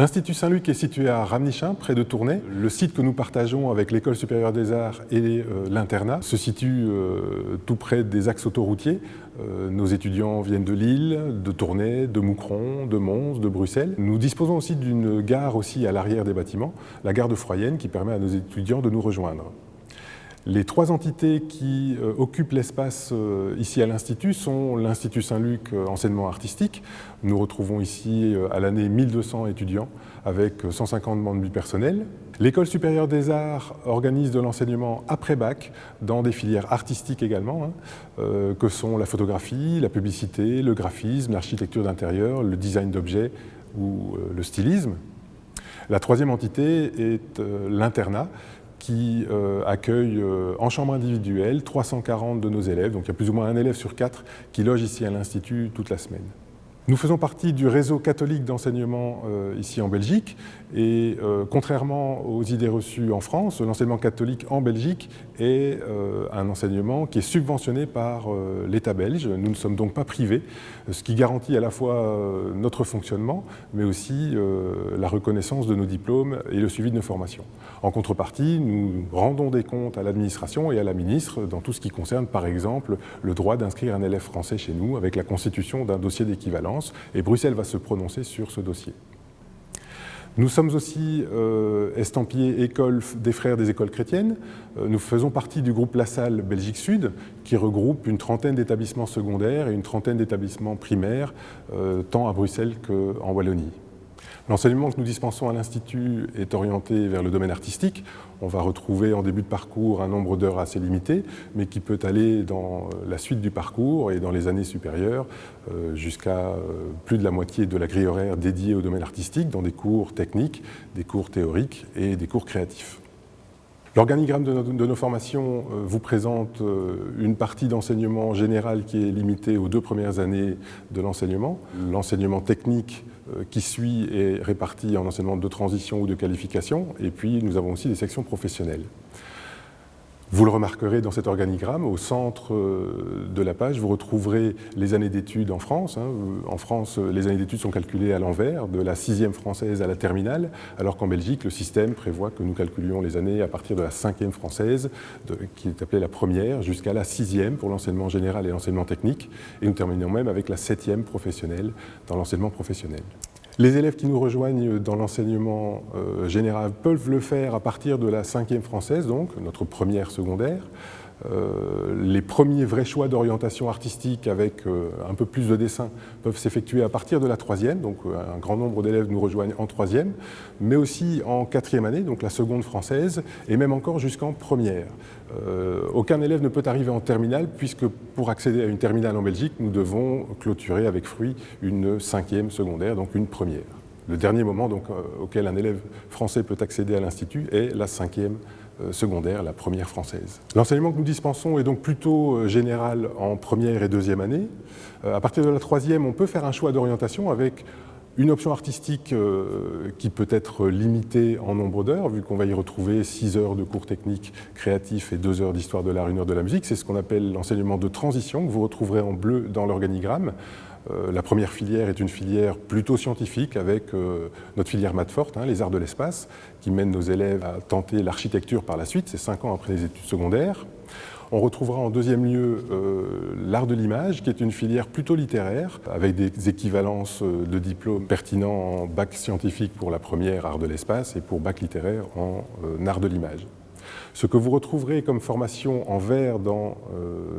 L'Institut Saint-Luc est situé à Ramnichin, près de Tournai. Le site que nous partageons avec l'École supérieure des arts et l'internat se situe tout près des axes autoroutiers. Nos étudiants viennent de Lille, de Tournai, de Moucron, de Mons, de Bruxelles. Nous disposons aussi d'une gare aussi à l'arrière des bâtiments, la gare de Froyenne, qui permet à nos étudiants de nous rejoindre. Les trois entités qui occupent l'espace ici à l'Institut sont l'Institut Saint-Luc enseignement artistique. Nous retrouvons ici à l'année 1200 étudiants avec 150 membres du personnel. L'École supérieure des arts organise de l'enseignement après-bac dans des filières artistiques également, que sont la photographie, la publicité, le graphisme, l'architecture d'intérieur, le design d'objets ou le stylisme. La troisième entité est l'internat, qui accueille en chambre individuelle 340 de nos élèves, donc il y a plus ou moins un élève sur 4 qui loge ici à l'Institut toute la semaine. Nous faisons partie du réseau catholique d'enseignement ici en Belgique et contrairement aux idées reçues en France, l'enseignement catholique en Belgique est un enseignement qui est subventionné par l'État belge. Nous ne sommes donc pas privés, ce qui garantit à la fois notre fonctionnement mais aussi la reconnaissance de nos diplômes et le suivi de nos formations. En contrepartie, nous rendons des comptes à l'administration et à la ministre dans tout ce qui concerne par exemple le droit d'inscrire un élève français chez nous avec la constitution d'un dossier d'équivalence. Et Bruxelles va se prononcer sur ce dossier. Nous sommes aussi estampillés École des frères des écoles chrétiennes. Nous faisons partie du groupe La Salle Belgique Sud, qui regroupe une trentaine d'établissements secondaires et une trentaine d'établissements primaires, tant à Bruxelles qu'en Wallonie. L'enseignement que nous dispensons à l'Institut est orienté vers le domaine artistique. On va retrouver en début de parcours un nombre d'heures assez limité, mais qui peut aller dans la suite du parcours et dans les années supérieures jusqu'à plus de la moitié de la grille horaire dédiée au domaine artistique, dans des cours techniques, des cours théoriques et des cours créatifs. L'organigramme de nos formations vous présente une partie d'enseignement général qui est limitée aux 2 premières années de l'enseignement. L'enseignement technique qui suit est réparti en enseignement de transition ou de qualification, et puis nous avons aussi des sections professionnelles. Vous le remarquerez dans cet organigramme, au centre de la page, vous retrouverez les années d'études en France. En France, les années d'études sont calculées à l'envers, de la 6e française à la terminale, alors qu'en Belgique, le système prévoit que nous calculions les années à partir de la 5e française, qui est appelée la première, jusqu'à la 6e pour l'enseignement général et l'enseignement technique, et nous terminons même avec la 7e professionnelle dans l'enseignement professionnel. Les élèves qui nous rejoignent dans l'enseignement général peuvent le faire à partir de la 5e française, donc notre première secondaire. Les premiers vrais choix d'orientation artistique avec un peu plus de dessin peuvent s'effectuer à partir de la 3e, donc un grand nombre d'élèves nous rejoignent en 3e, mais aussi en 4e année, donc la seconde française, et même encore jusqu'en première. Aucun élève ne peut arriver en terminale, puisque pour accéder à une terminale en Belgique, nous devons clôturer avec fruit une 5e secondaire, donc une première. Le dernier moment donc, auquel un élève français peut accéder à l'Institut est la 5e secondaire, la première française. L'enseignement que nous dispensons est donc plutôt général en première et 2e année. À partir de la 3e, on peut faire un choix d'orientation avec une option artistique qui peut être limitée en nombre d'heures, vu qu'on va y retrouver 6 heures de cours techniques créatifs et 2 heures d'histoire de l'art, 1 heure de la musique. C'est ce qu'on appelle l'enseignement de transition, que vous retrouverez en bleu dans l'organigramme. La première filière est une filière plutôt scientifique avec notre filière maths forte, les arts de l'espace, qui mène nos élèves à tenter l'architecture par la suite, c'est 5 ans après les études secondaires. On retrouvera en 2e lieu l'art de l'image, qui est une filière plutôt littéraire, avec des équivalences de diplômes pertinents en bac scientifique pour la première, art de l'espace, et pour bac littéraire en art de l'image. Ce que vous retrouverez comme formation en vert dans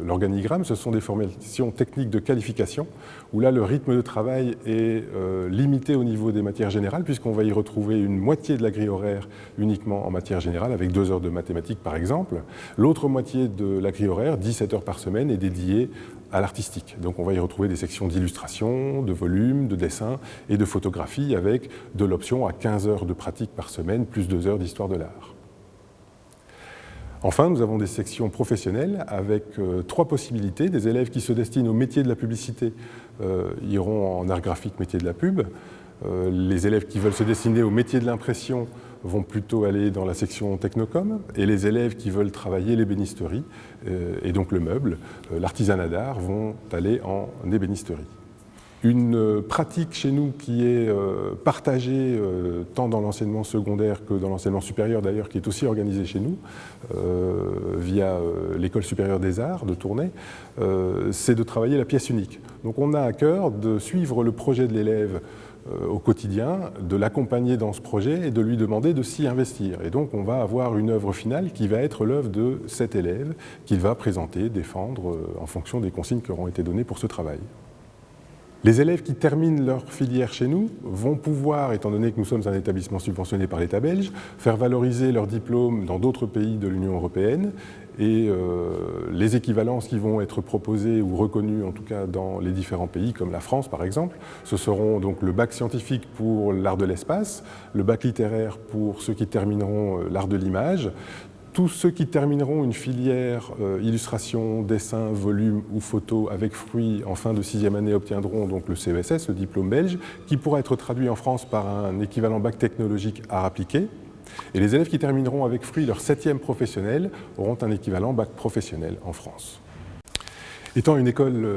l'organigramme, ce sont des formations techniques de qualification, où là le rythme de travail est limité au niveau des matières générales, puisqu'on va y retrouver une moitié de la grille horaire uniquement en matière générale, avec 2 heures de mathématiques par exemple. L'autre moitié de la grille horaire, 17 heures par semaine, est dédiée à l'artistique. Donc on va y retrouver des sections d'illustration, de volume, de dessin et de photographie, avec de l'option à 15 heures de pratique par semaine, plus 2 heures d'histoire de l'art. Enfin, nous avons des sections professionnelles avec 3 possibilités. Des élèves qui se destinent au métier de la publicité iront en art graphique, métier de la pub. Les élèves qui veulent se destiner au métier de l'impression vont plutôt aller dans la section technocom. Et les élèves qui veulent travailler l'ébénisterie, et donc le meuble, l'artisanat d'art, vont aller en ébénisterie. Une pratique chez nous qui est partagée tant dans l'enseignement secondaire que dans l'enseignement supérieur d'ailleurs, qui est aussi organisée chez nous via l'École supérieure des arts de Tournai, c'est de travailler la pièce unique. Donc on a à cœur de suivre le projet de l'élève au quotidien, de l'accompagner dans ce projet et de lui demander de s'y investir. Et donc on va avoir une œuvre finale qui va être l'œuvre de cet élève qu'il va présenter, défendre en fonction des consignes qui auront été données pour ce travail. Les élèves qui terminent leur filière chez nous vont pouvoir, étant donné que nous sommes un établissement subventionné par l'État belge, faire valoriser leur diplôme dans d'autres pays de l'Union européenne et les équivalences qui vont être proposées ou reconnues en tout cas dans les différents pays comme la France par exemple, ce seront donc le bac scientifique pour l'art de l'espace, le bac littéraire pour ceux qui termineront l'art de l'image. Tous ceux qui termineront une filière illustration, dessin, volume ou photo avec fruit en fin de 6e année obtiendront donc le CESS, le diplôme belge, qui pourra être traduit en France par un équivalent bac technologique art appliqué. Et les élèves qui termineront avec fruit leur 7e professionnel auront un équivalent bac professionnel en France. Étant une école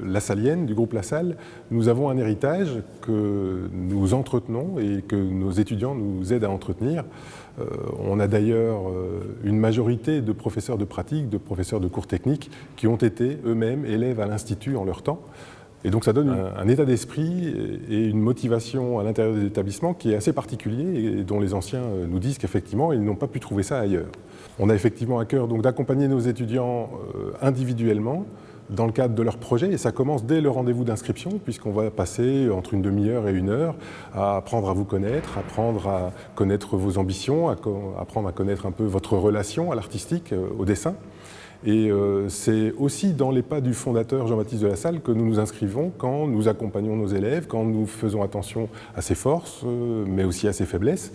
lassalienne, du groupe Lassalle, nous avons un héritage que nous entretenons et que nos étudiants nous aident à entretenir. On a d'ailleurs une majorité de professeurs de pratique, de professeurs de cours techniques qui ont été eux-mêmes élèves à l'Institut en leur temps. Et donc ça donne un état d'esprit et une motivation à l'intérieur des établissements qui est assez particulier et dont les anciens nous disent qu'effectivement ils n'ont pas pu trouver ça ailleurs. On a effectivement à cœur donc d'accompagner nos étudiants individuellement dans le cadre de leur projet, et ça commence dès le rendez-vous d'inscription, puisqu'on va passer entre une demi-heure et une heure à apprendre à vous connaître, apprendre à connaître vos ambitions, apprendre à connaître un peu votre relation à l'artistique, au dessin. Et c'est aussi dans les pas du fondateur Jean-Baptiste de Lassalle que nous nous inscrivons quand nous accompagnons nos élèves, quand nous faisons attention à ses forces, mais aussi à ses faiblesses.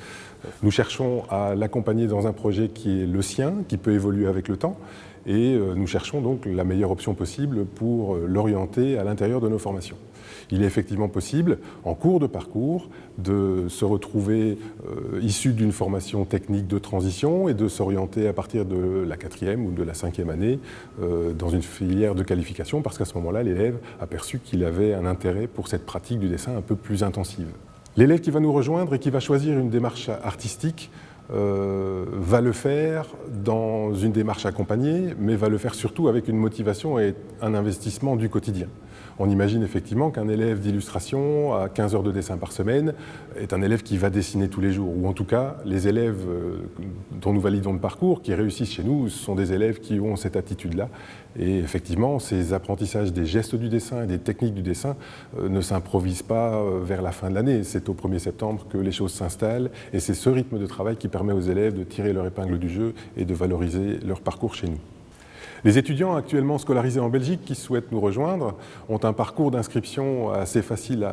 Nous cherchons à l'accompagner dans un projet qui est le sien, qui peut évoluer avec le temps, et nous cherchons donc la meilleure option possible pour l'orienter à l'intérieur de nos formations. Il est effectivement possible, en cours de parcours, de se retrouver issu d'une formation technique de transition et de s'orienter à partir de la 4e ou de la 5e année dans une filière de qualification, parce qu'à ce moment-là, l'élève a perçu qu'il avait un intérêt pour cette pratique du dessin un peu plus intensive. L'élève qui va nous rejoindre et qui va choisir une démarche artistique va le faire dans une démarche accompagnée, mais va le faire surtout avec une motivation et un investissement du quotidien. On imagine effectivement qu'un élève d'illustration à 15 heures de dessin par semaine est un élève qui va dessiner tous les jours, ou en tout cas les élèves dont nous validons le parcours, qui réussissent chez nous, sont des élèves qui ont cette attitude-là. Et effectivement, ces apprentissages des gestes du dessin et des techniques du dessin ne s'improvisent pas vers la fin de l'année. C'est au 1er septembre que les choses s'installent, et c'est ce rythme de travail qui permet aux élèves de tirer leur épingle du jeu et de valoriser leur parcours chez nous. Les étudiants actuellement scolarisés en Belgique qui souhaitent nous rejoindre ont un parcours d'inscription assez facile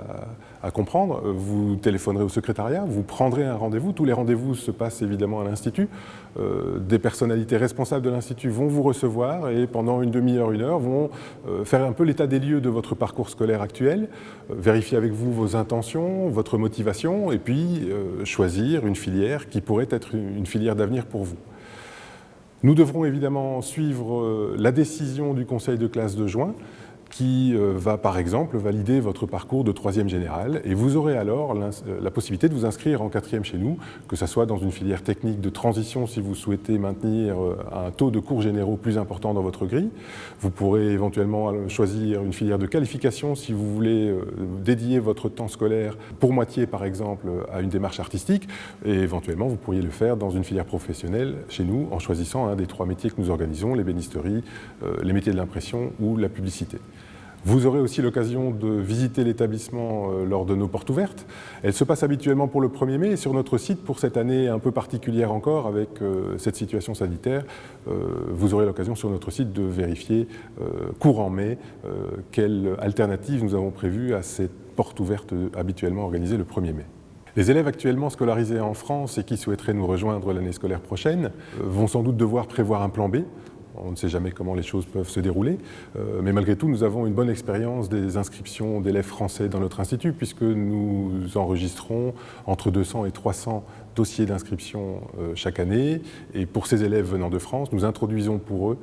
à comprendre. Vous téléphonerez au secrétariat, vous prendrez un rendez-vous. Tous les rendez-vous se passent évidemment à l'Institut. Des personnalités responsables de l'Institut vont vous recevoir et pendant une demi-heure, une heure, vont faire un peu l'état des lieux de votre parcours scolaire actuel, vérifier avec vous vos intentions, votre motivation et puis choisir une filière qui pourrait être une filière d'avenir pour vous. Nous devrons évidemment suivre la décision du conseil de classe de juin qui va par exemple valider votre parcours de 3e générale et vous aurez alors la possibilité de vous inscrire en 4e chez nous, que ce soit dans une filière technique de transition si vous souhaitez maintenir un taux de cours généraux plus important dans votre grille. Vous pourrez éventuellement choisir une filière de qualification si vous voulez dédier votre temps scolaire pour moitié par exemple à une démarche artistique et éventuellement vous pourriez le faire dans une filière professionnelle chez nous en choisissant un des 3 métiers que nous organisons, l'ébénisterie, les métiers de l'impression ou la publicité. Vous aurez aussi l'occasion de visiter l'établissement lors de nos portes ouvertes. Elles se passent habituellement pour le 1er mai et sur notre site, pour cette année un peu particulière encore avec cette situation sanitaire, vous aurez l'occasion sur notre site de vérifier courant mai quelle alternative nous avons prévue à cette porte ouverte habituellement organisée le 1er mai. Les élèves actuellement scolarisés en France et qui souhaiteraient nous rejoindre l'année scolaire prochaine vont sans doute devoir prévoir un plan B. On ne sait jamais comment les choses peuvent se dérouler, mais malgré tout, nous avons une bonne expérience des inscriptions d'élèves français dans notre institut, puisque nous enregistrons entre 200 et 300 dossiers d'inscription chaque année. Et pour ces élèves venant de France, nous introduisons pour eux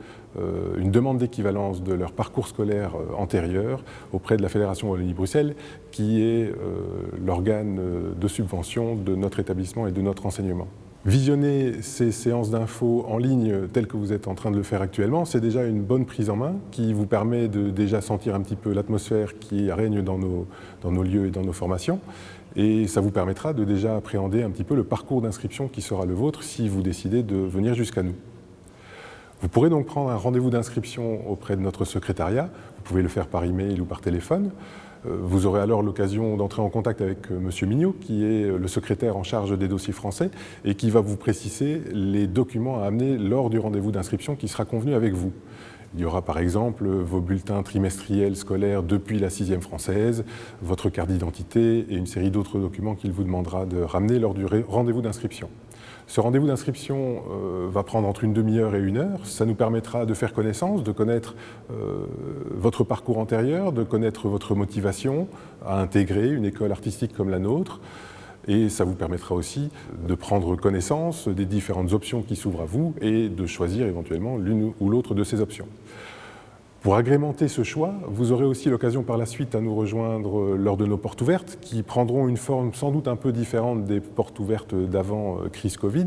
une demande d'équivalence de leur parcours scolaire antérieur auprès de la Fédération Wallonie-Bruxelles, qui est l'organe de subvention de notre établissement et de notre enseignement. Visionner ces séances d'infos en ligne telles que vous êtes en train de le faire actuellement, c'est déjà une bonne prise en main qui vous permet de déjà sentir un petit peu l'atmosphère qui règne dans nos lieux et dans nos formations. Et ça vous permettra de déjà appréhender un petit peu le parcours d'inscription qui sera le vôtre si vous décidez de venir jusqu'à nous. Vous pourrez donc prendre un rendez-vous d'inscription auprès de notre secrétariat. Vous pouvez le faire par email ou par téléphone. Vous aurez alors l'occasion d'entrer en contact avec M. Mignot, qui est le secrétaire en charge des dossiers français et qui va vous préciser les documents à amener lors du rendez-vous d'inscription qui sera convenu avec vous. Il y aura par exemple vos bulletins trimestriels scolaires depuis la 6e française, votre carte d'identité et une série d'autres documents qu'il vous demandera de ramener lors du rendez-vous d'inscription. Ce rendez-vous d'inscription va prendre entre une demi-heure et 1 heure. Ça nous permettra de faire connaissance, de connaître votre parcours antérieur, de connaître votre motivation à intégrer une école artistique comme la nôtre. Et ça vous permettra aussi de prendre connaissance des différentes options qui s'ouvrent à vous et de choisir éventuellement l'une ou l'autre de ces options. Pour agrémenter ce choix, vous aurez aussi l'occasion par la suite à nous rejoindre lors de nos portes ouvertes qui prendront une forme sans doute un peu différente des portes ouvertes d'avant crise Covid,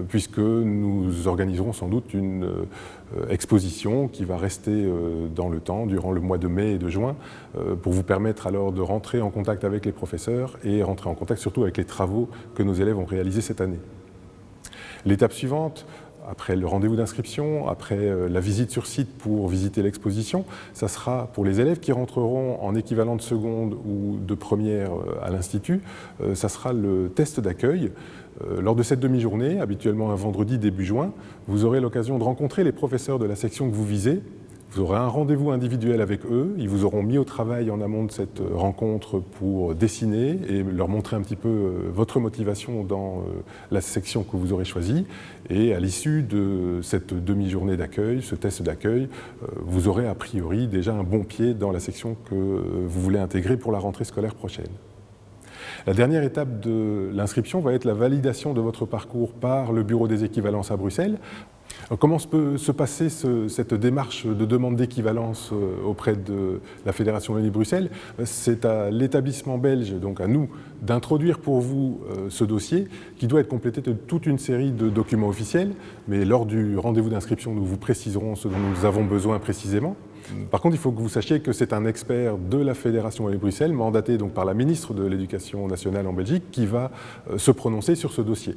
puisque nous organiserons sans doute une exposition qui va rester dans le temps, durant le mois de mai et de juin, pour vous permettre alors de rentrer en contact avec les professeurs et rentrer en contact surtout avec les travaux que nos élèves ont réalisés cette année. L'étape suivante, après le rendez-vous d'inscription, après la visite sur site pour visiter l'exposition, ça sera pour les élèves qui rentreront en équivalent de seconde ou de première à l'Institut, ça sera le test d'accueil. Lors de cette demi-journée, habituellement un vendredi début juin, vous aurez l'occasion de rencontrer les professeurs de la section que vous visez. Vous aurez un rendez-vous individuel avec eux, ils vous auront mis au travail en amont de cette rencontre pour dessiner et leur montrer un petit peu votre motivation dans la section que vous aurez choisie. Et à l'issue de cette demi-journée d'accueil, ce test d'accueil, vous aurez a priori déjà un bon pied dans la section que vous voulez intégrer pour la rentrée scolaire prochaine. La dernière étape de l'inscription va être la validation de votre parcours par le Bureau des équivalences à Bruxelles. Alors, comment peut se passer cette démarche de demande d'équivalence auprès de la Fédération Wallonie-Bruxelles? C'est à l'établissement belge, donc à nous, d'introduire pour vous ce dossier qui doit être complété de toute une série de documents officiels, mais lors du rendez-vous d'inscription, nous vous préciserons ce dont nous avons besoin précisément. Par contre, il faut que vous sachiez que c'est un expert de la Fédération Wallonie-Bruxelles, mandaté donc par la ministre de l'Éducation nationale en Belgique, qui va se prononcer sur ce dossier.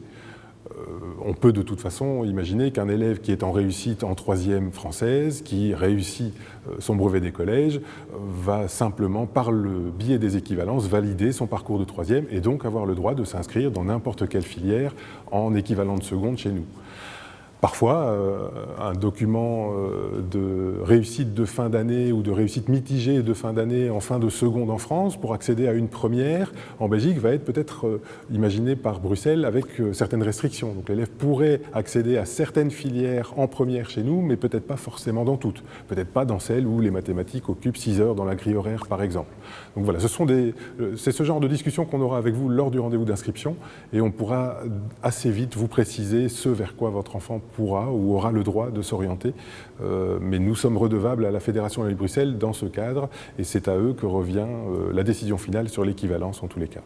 On peut de toute façon imaginer qu'un élève qui est en réussite en 3e française, qui réussit son brevet des collèges, va simplement, par le biais des équivalences, valider son parcours de 3e et donc avoir le droit de s'inscrire dans n'importe quelle filière en équivalent de seconde chez nous. Parfois, un document de réussite de fin d'année ou de réussite mitigée de fin d'année en fin de seconde en France pour accéder à une première en Belgique va être peut-être imaginé par Bruxelles avec certaines restrictions. Donc l'élève pourrait accéder à certaines filières en première chez nous, mais peut-être pas forcément dans toutes. Peut-être pas dans celles où les mathématiques occupent 6 heures dans la grille horaire, par exemple. Donc voilà, c'est ce genre de discussion qu'on aura avec vous lors du rendez-vous d'inscription et on pourra assez vite vous préciser ce vers quoi votre enfant pourra ou aura le droit de s'orienter. Mais nous sommes redevables à la Fédération Wallonie-Bruxelles dans ce cadre et c'est à eux que revient la décision finale sur l'équivalence en tous les cas.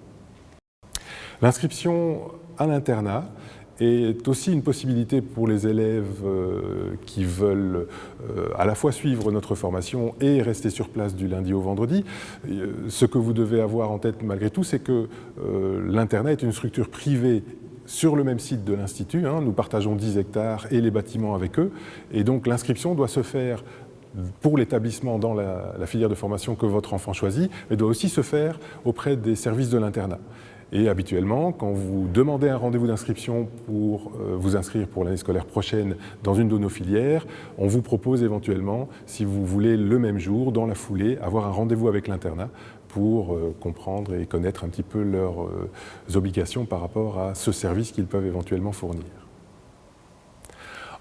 L'inscription à l'internat est aussi une possibilité pour les élèves qui veulent à la fois suivre notre formation et rester sur place du lundi au vendredi. Ce que vous devez avoir en tête malgré tout, c'est que l'internat est une structure privée sur le même site de l'Institut, nous partageons 10 hectares et les bâtiments avec eux, et donc l'inscription doit se faire pour l'établissement dans la filière de formation que votre enfant choisit, mais doit aussi se faire auprès des services de l'internat. Et habituellement, quand vous demandez un rendez-vous d'inscription pour vous inscrire pour l'année scolaire prochaine dans une de nos filières, on vous propose éventuellement, si vous voulez le même jour, dans la foulée, avoir un rendez-vous avec l'internat pour comprendre et connaître un petit peu leurs obligations par rapport à ce service qu'ils peuvent éventuellement fournir.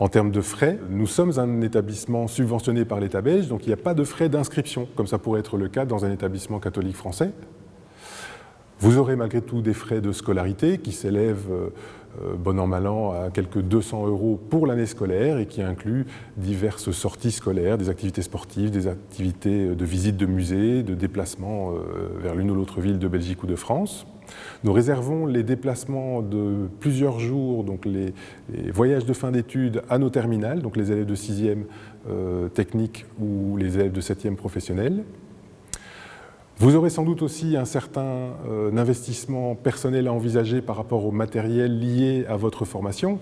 En termes de frais, nous sommes un établissement subventionné par l'État belge, donc il n'y a pas de frais d'inscription, comme ça pourrait être le cas dans un établissement catholique français. Vous aurez malgré tout des frais de scolarité qui s'élèvent, bon an mal an, à quelques 200 € pour l'année scolaire et qui incluent diverses sorties scolaires, des activités sportives, des activités de visite de musées, de déplacements vers l'une ou l'autre ville de Belgique ou de France. Nous réservons les déplacements de plusieurs jours, donc les voyages de fin d'études à nos terminales, donc les élèves de 6e technique ou les élèves de 7e professionnel. Vous aurez sans doute aussi un certain investissement personnel à envisager par rapport au matériel lié à votre formation.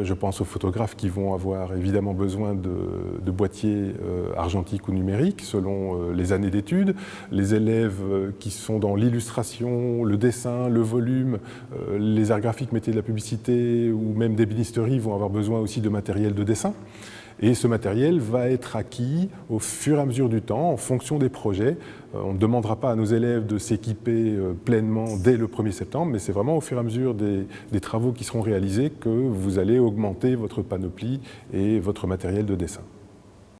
Je pense aux photographes qui vont avoir évidemment besoin de boîtiers argentiques ou numériques selon les années d'études. Les élèves qui sont dans l'illustration, le dessin, le volume, les arts graphiques, métiers de la publicité ou même d'ébénisterie vont avoir besoin aussi de matériel de dessin. Et ce matériel va être acquis au fur et à mesure du temps, en fonction des projets. On ne demandera pas à nos élèves de s'équiper pleinement dès le 1er septembre, mais c'est vraiment au fur et à mesure des travaux qui seront réalisés que vous allez augmenter votre panoplie et votre matériel de dessin.